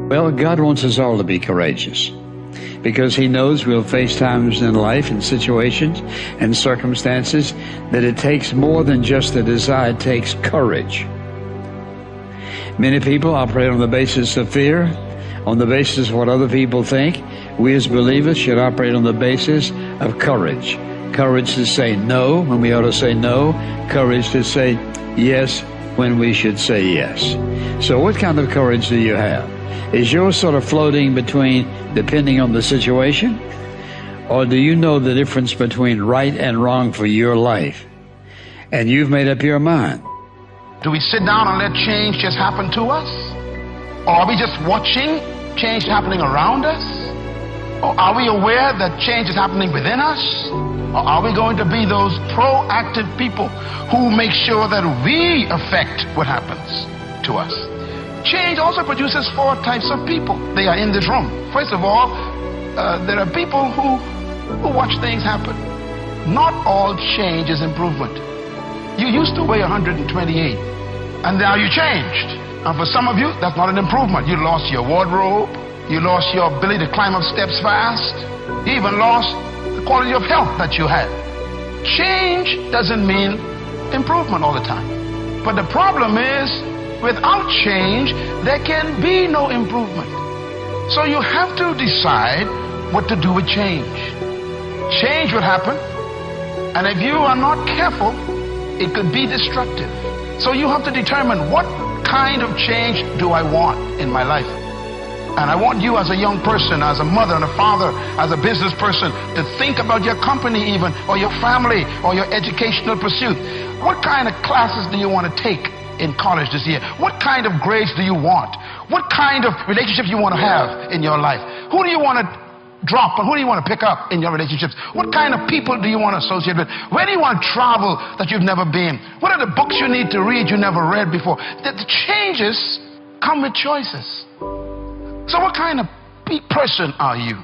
Well, God wants us all to be courageous because He knows we'll face times in life and situations and circumstances that it takes more than just a desire. It takes courage. Many people operate on the basis of fear, on the basis of what other people think. We as believers should operate on the basis of courage. Courage to say no when we ought to say no. Courage to say yes when we should say yes. So what kind of courage do you have? Is yours sort of floating between depending on the situation? Or do you know the difference between right and wrong for your life? And you've made up your mind. Do we sit down and let change just happen to us? Or are we just watching change happening around us? Or are we aware that change is happening within us? Or are we going to be those proactive people who make sure that we affect what happens to us? Change also produces four types of people. They are in this room. First of all, there are people who watch things happen. Not all change is improvement. You used to weigh 128, and now you changed. And for some of you, that's not an improvement. You lost your wardrobe. You lost your ability to climb up steps fast. You even lost the quality of health that you had. Change doesn't mean improvement all the time. But the problem is, without change, there can be no improvement. So you have to decide what to do with change. Change will happen, and if you are not careful, it could be destructive. So you have to determine, what kind of change do I want in my life? And I want you as a young person, as a mother and a father, as a business person, to think about your company even, or your family, or your educational pursuit. What kind of classes do you want to take in college this year? What kind of grades do you want? What kind of relationships you want to have in your life? Who do you want to drop and who do you want to pick up in your relationships? What kind of people do you want to associate with? Where do you want to travel that you've never been? What are the books you need to read you never read before? The changes come with choices. So what kind of person are you?